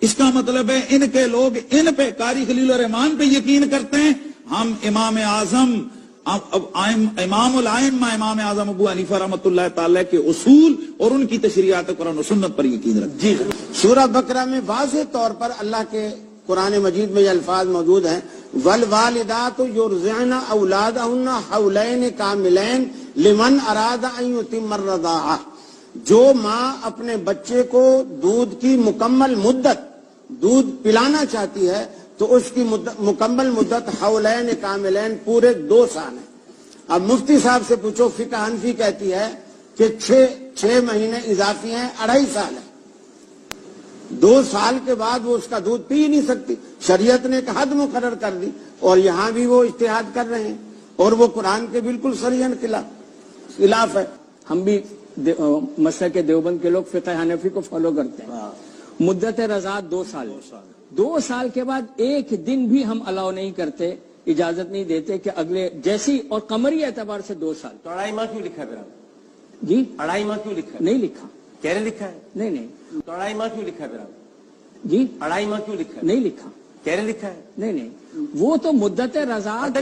اس کا مطلب ہے ان کے لوگ ان پہ قاری خلیل الرحمان پہ یقین کرتے ہیں. ہم امام اعظم امام الائمہ امام اعظم ابو حنیفہ رحمۃ اللہ تعالی کے اصول اور ان کی تشریعات قرآن و سنت پر یقین رکھتے ہیں. جی سورہ بقرہ میں واضح طور پر اللہ کے قرآن مجید میں یہ الفاظ موجود ہیں والوالدات یرضعن اولادہن حولین کاملین لمن اراد ان یتم الرضاعہ. جو ماں اپنے بچے کو دودھ کی مکمل مدت دودھ پلانا چاہتی ہے تو اس کی مکمل مدت حولین کاملین پورے 2 سال ہے. اب مفتی صاحب سے پوچھو فقہ حنفی کہتی ہے کہ 6 مہینے اضافی ہیں 2.5 سال ہے. 2 سال کے بعد وہ اس کا دودھ پی نہیں سکتی. شریعت نے ایک حد مقرر کر دی اور یہاں بھی وہ اجتہاد کر رہے ہیں اور وہ قرآن کے بالکل صریحاً خلاف ہے. ہم بھی مسلک دیوبند کے لوگ فقہ حنفی کو فالو کرتے ہیں. مدت رضاعت 2 سال. 2 سال کے بعد ایک دن بھی ہم الاؤ نہیں کرتے, اجازت نہیں دیتے کہ اگلے جیسی اور قمری اعتبار سے 2 سال. تو 2.5 ماہ کیوں لکھا ہے پھر؟ جی 2.5 ماہ کیوں لکھا ہے؟ نہیں لکھا. کہہ رہے لکھا ہے؟ نہیں. تو 2.5 ماہ کیوں لکھا ہے پھر؟ جی 2.5 ماہ کیوں لکھا ہے؟ نہیں لکھا. کہہ رہے لکھا ہے؟ نہیں وہ تو مدت رضاعت.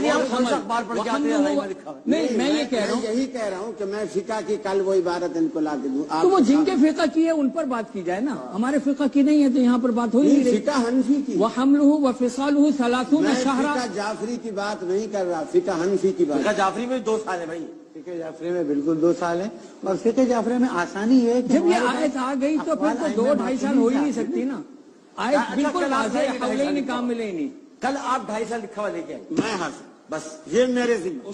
نہیں میں یہ کہہ رہا ہوں, یہی کہہ رہا ہوں کہ میں فقہ کی کل وہ عبارت ان کو لا کے دوں. تو وہ جن کے فقہ کی ہے ان پر بات کی جائے نا, ہمارے فقہ کی نہیں ہے تو یہاں پر بات ہو ہی نہیں رہی. فقہ حنفی کی وَحَمْلُهُ وَفِصَالُهُ 30 میں شهرا. فقہ جعفری کی بات نہیں کر رہا, فقہ حنفی کی بات. فقہ جعفری میں 2 سال ہے بھائی. فقہ جعفری میں بالکل 2 سال ہے. اور فقہ جعفری میں آسانی ہے کہ جب یہ آیت آ گئی تو پھر تو 2-2.5 سال ہو ہی نہیں سکتی نا. آیت بالکل واضح ہے, حولین کاملین. کل آپ 2.5 سال لکھا ہوا لے کے آئے. میں حاضر, بس یہ میرے ذمہ.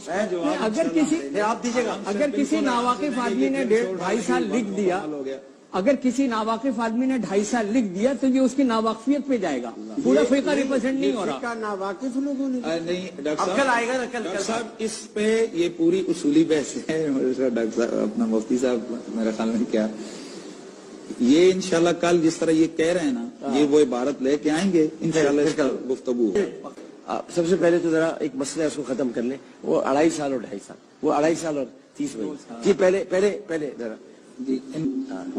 اگر آپ دیجیے گا. اگر کسی ناواقف آدمی نے 2.5 سال لکھ دیا, اگر کسی ناواقف آدمی نے 2.5 سال لکھ دیا تو یہ اس کی ناواقفیت پہ جائے گا, پورا فقہ ریپرزینٹ نہیں ہو رہا. فقہ ناواقف لوگوں نے نہیں ڈاکٹر اب صاحب, کل آئے گا نا, ڈاکٹر صاحب اس پہ یہ پوری اصولی بحث ہے. ڈاکٹر صاحب اپنا مفتی صاحب میرا خیال میں کیا یہ انشاءاللہ کل جس طرح یہ کہہ رہے ہیں نا, یہ وہ عبارت لے کے آئیں گے انشاءاللہ اس کا گفتگو. سب سے پہلے تو ذرا ایک مسئلہ اس کو ختم کر لیں. وہ 2.5 سال اور 2.5 سال, وہ 2.5 سال اور 30 مہینے. جی پہلے ذرا جی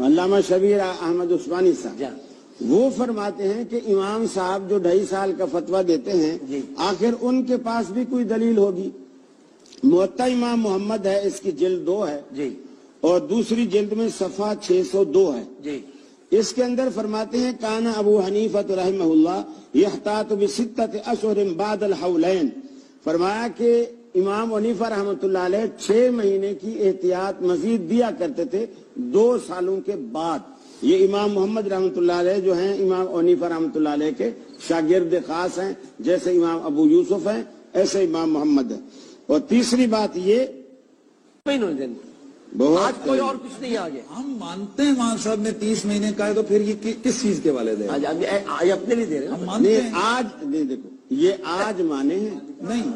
علامہ شبیر احمد عثمانی صاحب وہ فرماتے ہیں کہ امام صاحب جو 2.5 سال کا فتویٰ دیتے ہیں آخر ان کے پاس بھی کوئی دلیل ہوگی. موطا امام محمد ہے, اس کی جلد 2 ہے جی, اور دوسری جلد میں صفحہ 602 ہے. جی اس کے اندر فرماتے ہیں کانا ابو حنیفہ رحمہ اللہ یحتاط بستۃ اشہر بعد الحولین. فرمایا کہ امام حنیفہ رحمۃ اللہ علیہ 6 مہینے کی احتیاط مزید دیا کرتے تھے 2 سالوں کے بعد. یہ امام محمد رحمۃ اللہ علیہ جو ہیں امام حنیفہ رحمۃ اللہ علیہ کے شاگرد خاص ہیں, جیسے امام ابو یوسف ہیں ایسے امام محمد ہیں. اور تیسری بات یہ آج کوئی اور کچھ نہیں آگے. ہم مانتے ہیں وہاں صاحب نے 30 مہینے کا ہے تو پھر یہ کس چیز کے والے دے آج اپنے لیے دے رہے ہیں. ہم مانتے ہیں. آج دیکھو یہ آج مانے ہیں نہیں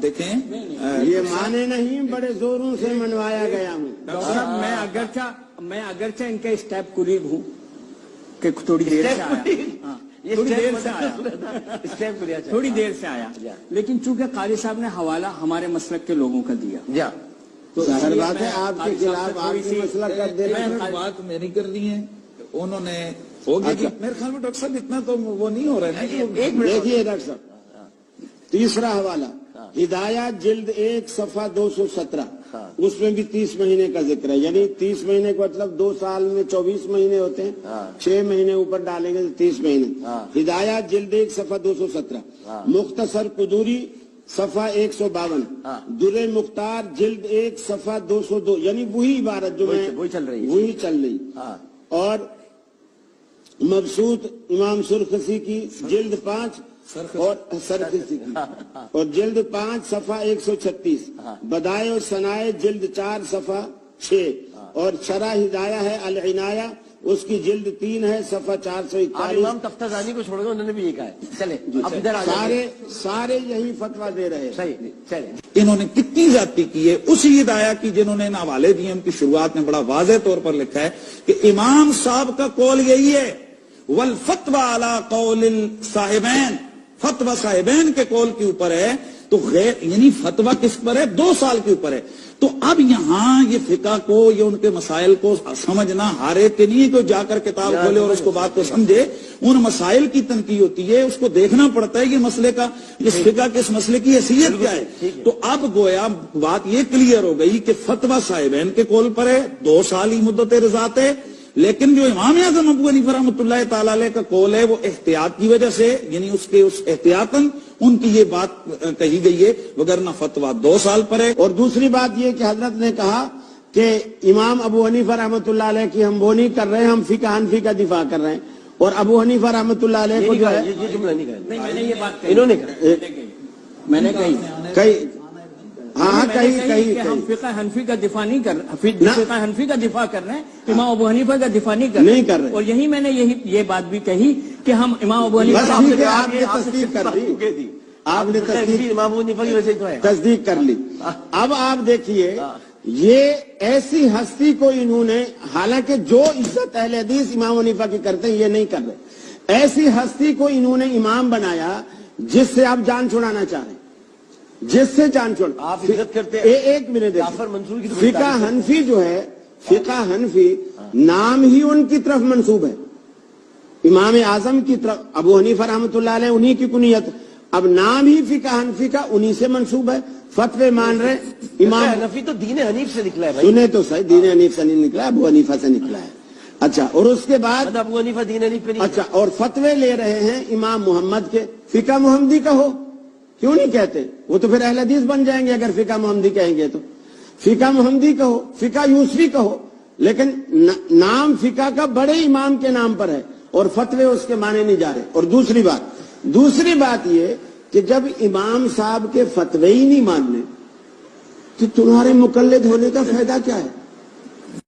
دیکھیں یہ مانے نہیں, بڑے زوروں سے منوایا گیا ہوں. ڈاکٹر صاحب میں اگرچہ ان کے اسٹیپ قریب ہوں کہ تھوڑی دیر سے آیا, تھوڑی دیر سے آیا, لیکن چونکہ قاری صاحب نے حوالہ ہمارے مسلک کے لوگوں کا دیا تو ظاہر بات ہے آپ کے خلاف آپ کی مسئلہ کر دے رہے ہیں. بات میری کرنی ہے, انہوں نے ہو گیا. میرے خیال میں ڈاکٹر صاحب اتنا تو وہ نہیں ہو رہا ہے. دیکھیے ڈاکٹر صاحب تیسرا حوالہ ہدایات جلد 1 صفحہ 217, اس میں بھی 30 مہینے کا ذکر ہے. یعنی 30 مہینے کا مطلب 2 سال میں 24 مہینے ہوتے ہیں, 6 مہینے اوپر ڈالیں گے تو 30 مہینے. ہدایات جلد 1 صفحہ 217, مختصر قدوری صفحہ 152, در مختار جلد 1 صفحہ 202, یعنی وہی عبارت جو میں وہی چل رہی. اور مبسوط امام سرخسی کی جلد 5 اور سرخسی کی اور جلد 5 صفحہ 136, بدائے اور ثنائے جلد 4 صفحہ 6, اور شرح ہدایہ ہے العنایہ اس کی جلد 3 ہے صفحہ 441. امام تفتزانی کو چھوڑ گئے, انہوں نے بھی یہ کہا ہے. چلے اب ادھر سارے یہی فتویٰ دے رہے ہیں. صحیح, چلے انہوں نے کتنی زیادتی کی ہے. اسی ہدایہ کی جنہوں نے حوالے دیے ان کی شروعات میں بڑا واضح طور پر لکھا ہے کہ امام صاحب کا قول یہی ہے, والفتوى علی قول الصاحبین, فتویٰ صاحبین کے قول کے اوپر ہے تو غیر یعنی فتویٰ کس پر ہے؟ 2 سال کے اوپر ہے. تو اب یہاں یہ فقہ کو یہ ان کے مسائل کو سمجھنا ہر ایک کے لیے، کوئی جا کر کتاب کھولے اور اس کو بات کو سمجھے. ان مسائل کی تنقید ہوتی ہے، اس کو دیکھنا پڑتا ہے کہ مسئلے کا اس فقہ کے اس مسئلے کی حیثیت کیا ہے. تو اب گویا بات یہ کلیئر ہو گئی کہ فتویٰ صاحبین کے قول پر ہے، 2 سال ہی مدت رضاعت ہے. لیکن جو امام اعظم ابو حنیفہ رحمۃ اللہ تعالی علیہ کا قول ہے وہ احتیاط کی وجہ سے، یعنی اس احتیاطاً ان کی یہ بات کہی گئی ہے، وگرنہ فتویٰ 2 سال پر ہے. اور دوسری بات یہ کہ حضرت نے کہا کہ امام ابو حنیفہ رحمۃ اللہ علیہ کی ہم وہ نہیں کر رہے ہیں، ہم فقہ حنفی کا دفاع کر رہے ہیں. اور ابو حنیفہ رحمۃ اللہ علیہ کو جو ہے یہ جملہ نہیں کہا، نہیں میں نے یہ بات انہوں نے کہا، میں نے کہی ہاں کہ ہم فقہ حنفی کا دفاع نہیں کر رہے، فقہ حنفی کا دفاع کر رہے ہیں، امام ابو حنیفہ کا دفاع نہیں کر رہے. اور یہی میں نے یہ بات بھی کہی کہ ہم امام ابو حنیفہ آپ نے تصدیق کر دی، آپ نے امام ابو حنیفہ کی وجہ سے تو ہے. تصدیق کر لی. اب آپ دیکھیے یہ ایسی ہستی کو انہوں نے، حالانکہ جو عزت اہل حدیث امام حنیفہ کی کرتے ہیں یہ نہیں کر رہے، ایسی ہستی کو انہوں نے امام بنایا جس سے آپ جان چھڑانا چاہ رہے ہیں، جس سے جان چھوڑ. آپ عزت کرتے ہیں. ایک منٹ جعفر منصور کی فقہ حنفی جو ہے، فقہ حنفی نام ہی ان کی طرف منسوب ہے، امام اعظم کی طرف. ابو حنیفہ رحمۃ اللہ علیہ انہی کی کنیت، اب نام ہی فقہ حنفی کا انہی سے منسوب ہے. فتوے مان رہے امام حنفی تو دین حنیف سے نکلا ہے بھائی. سنے تو صحیح، دین حنیف سے نہیں نکلا، ابو حنیفہ سے نکلا ہے. اچھا، اور اس کے بعد ابو حنیفہ دین حنیف پہ نہیں. اچھا، اور فتوے لے رہے ہیں امام محمد کے. فقہ محمدی کا ہو کیوں نہیں کہتے؟ وہ تو پھر اہل حدیث بن جائیں گے اگر فقہ محمدی کہیں گے تو. فقہ محمدی کا ہو، فقہ یوسفی کا ہو، لیکن نام فقہ کا بڑے امام کے نام پر ہے اور فتوے اس کے مانے نہیں جا رہے. اور دوسری بات یہ کہ جب امام صاحب کے فتوے ہی نہیں ماننے تو تمہارے مقلد ہونے کا فائدہ کیا ہے؟